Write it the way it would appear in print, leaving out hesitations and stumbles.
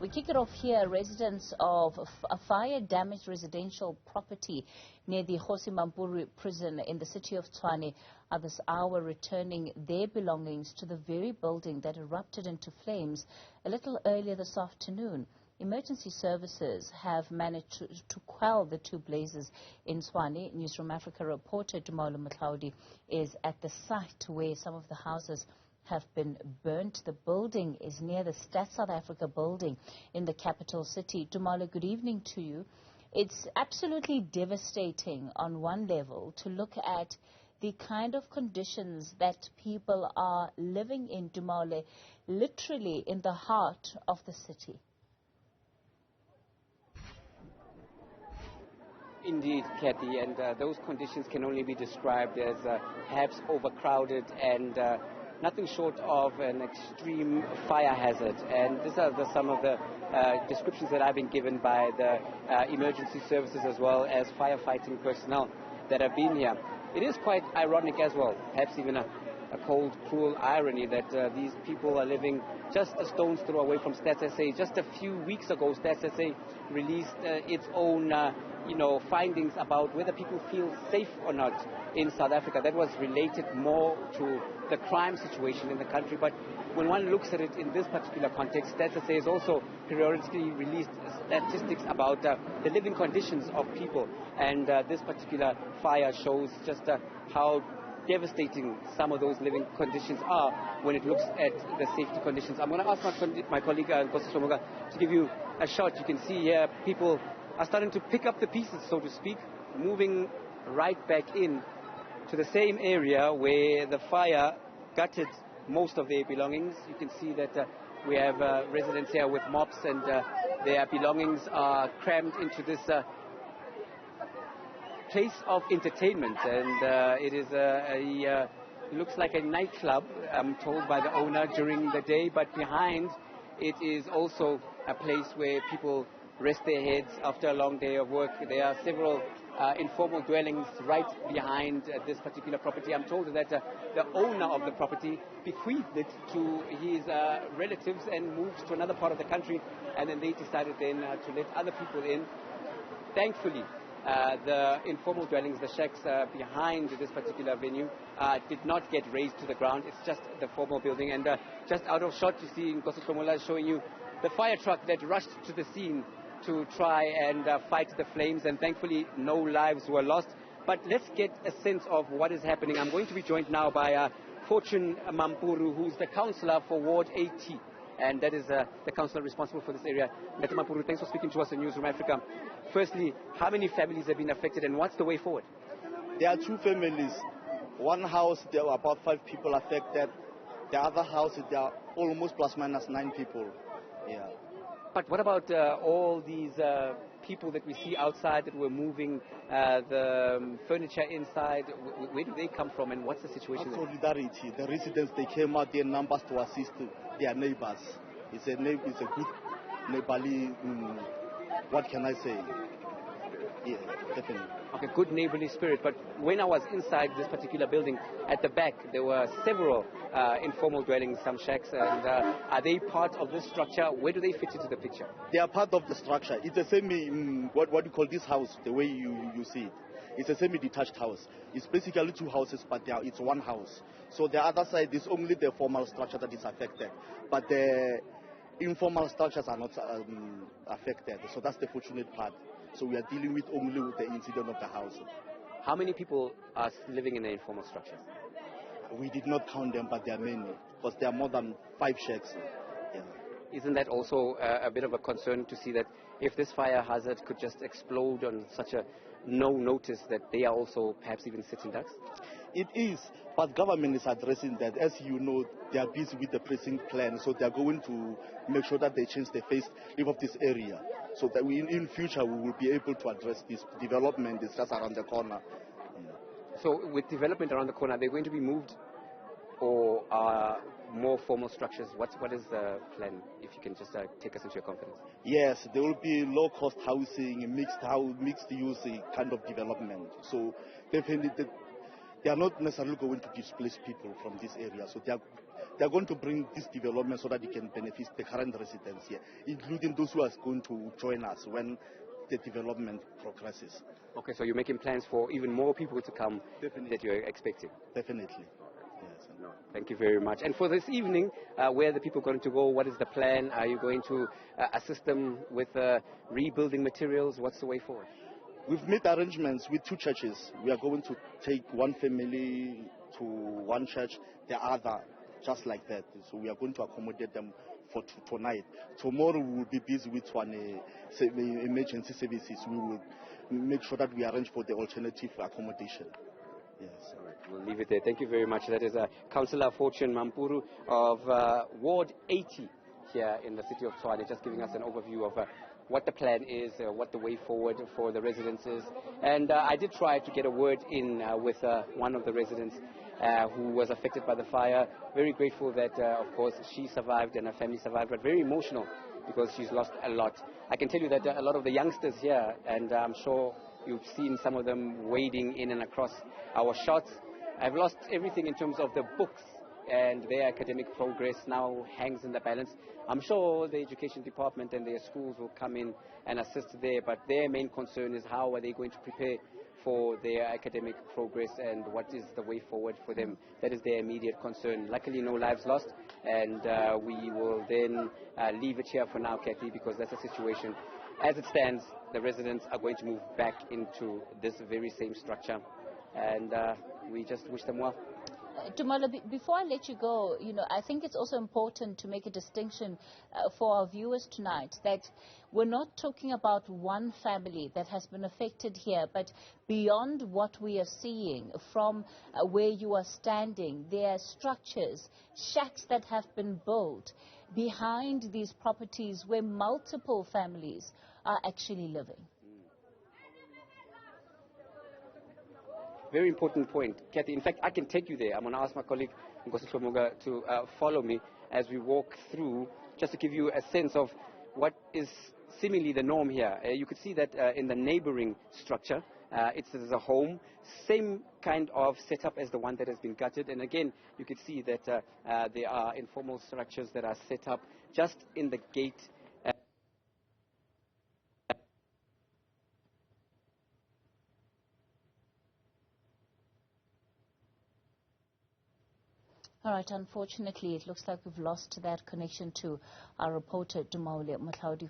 We kick it off here. Residents of a fire-damaged residential property near the Kgosi Mampuru Prison in the City of Tshwane are this hour returning their belongings to the very building that erupted into flames a little earlier this afternoon. Emergency services have managed to quell the two blazes in Tshwane. Newzroom Afrika reporter Tumaole Mohlaoli is at the site where some of the houses have been burnt. The building is near the Stats South Africa building in the capital city. Tumaole, good evening to you. It's absolutely devastating on one level to look at the kind of conditions that people are living in, Tumaole, literally in the heart of the city. Indeed, Kathy, and those conditions can only be described as perhaps overcrowded and nothing short of an extreme fire hazard. And these are some of the descriptions that I've been given by the emergency services as well as firefighting personnel that have been here. It is quite ironic as well, perhaps even a cold, cruel irony that these people are living just a stone's throw away from Stats SA. Just a few weeks ago, Stats SA released its own findings about whether people feel safe or not in South Africa. That was related more to the crime situation in the country. But when one looks at it in this particular context, Stats SA has also periodically released statistics about the living conditions of people. And this particular fire shows just how devastating some of those living conditions are when it looks at the safety conditions. I'm going to ask my colleague Kgosi to give you a shot. You can see here people are starting to pick up the pieces, so to speak, moving right back in to the same area where the fire gutted most of their belongings. You can see that we have residents here with mops, and their belongings are crammed into this place of entertainment, and it is looks like a nightclub, I'm told by the owner, during the day, but behind it is also a place where people rest their heads after a long day of work. There are several informal dwellings right behind this particular property. I'm told that the owner of the property bequeathed it to his relatives and moved to another part of the country, and then they decided then to let other people in. Thankfully, the informal dwellings, the shacks behind this particular venue, did not get razed to the ground. It's just the formal building. And just out of shot, you see Kgosi is showing you the fire truck that rushed to the scene to try and fight the flames, and thankfully no lives were lost. But let's get a sense of what is happening. I'm going to be joined now by Kgosi Mampuru, who's the councillor for Ward 80, and that is the councillor responsible for this area. Mr. Mampuru, thanks for speaking to us in Newzroom Afrika. Firstly, how many families have been affected, and what's the way forward? There are two families. One house, there were about 5 people affected. The other house, there are almost plus minus 9 people. Yeah. But what about all these people that we see outside that were moving the furniture inside? Where do they come from, and what's the situation? Solidarity. The residents, they came out in numbers to assist their neighbors. It's a good neighborly, what can I say? Yeah, definitely. Okay, good neighborly spirit. But when I was inside this particular building, at the back, there were several informal dwellings, some shacks, and are they part of this structure? Where do they fit into the picture? They are part of the structure. It's a what you call this house, the way you see it. It's a semi-detached house. It's basically 2 houses, but it's one house. So the other side is only the formal structure that is affected. But the informal structures are not affected. So that's the fortunate part. So we are dealing with only with the incident of the house. How many people are living in the informal structures? We did not count them, but there are many, because there are more than 5 shacks. Yeah. Isn't that also a bit of a concern to see that if this fire hazard could just explode on such a no notice, that they are also perhaps even sitting ducks? It is, but government is addressing that. As you know, they are busy with the precinct plan, so they are going to make sure that they change the face of this area, so that in future we will be able to address this development. It's just around the corner. So with development around the corner, they're going to be moved, or more formal structures? What is the plan, if you can just take us into your confidence? Yes, there will be low-cost housing, mixed use kind of development. So definitely they are not necessarily going to displace people from this area. So they're going to bring this development so that it can benefit the current residents here, including those who are going to join us when the development progresses. Okay, so you're making plans for even more people to come. Definitely. That you're expecting? Definitely. Yes. No, thank you very much. And for this evening, where are the people going to go? What is the plan? Are you going to assist them with rebuilding materials? What's the way forward? We've made arrangements with 2 churches. We are going to take one family to one church, the other just like that. So we are going to accommodate them for tonight. Tomorrow we will be busy with emergency services. We will make sure that we arrange for the alternative accommodation. Yes. All right, we'll leave it there. Thank you very much. That is Councillor Fortune Mampuru of Ward 80 here in the city of Tshwane, just giving us an overview of what the plan is, what the way forward for the residents is. And I did try to get a word in with one of the residents who was affected by the fire. Very grateful that, of course, she survived and her family survived, but very emotional because she's lost a lot. I can tell you that a lot of the youngsters here, and I'm sure you've seen some of them wading in and across our shots, have lost everything in terms of the books, and their academic progress now hangs in the balance. I'm sure the education department and their schools will come in and assist there, but their main concern is how are they going to prepare for their academic progress and what is the way forward for them. That is their immediate concern. Luckily, no lives lost, and we will then leave it here for now, Kathy, because that's the situation. As it stands, the residents are going to move back into this very same structure, and we just wish them well. Tumaole, before I let you go, I think it's also important to make a distinction for our viewers tonight that we're not talking about one family that has been affected here, but beyond what we are seeing from where you are standing, there are structures, shacks that have been built behind these properties where multiple families are actually living. Very important point, Kathy. In fact, I can take you there. I'm going to ask my colleague Kgosi to follow me as we walk through, just to give you a sense of what is seemingly the norm here. You could see that in the neighboring structure, it's a home, same kind of setup as the one that has been gutted. And again, you could see that there are informal structures that are set up just in the gate. All right, unfortunately, it looks like we've lost that connection to our reporter, Tumaole Mohlaoli.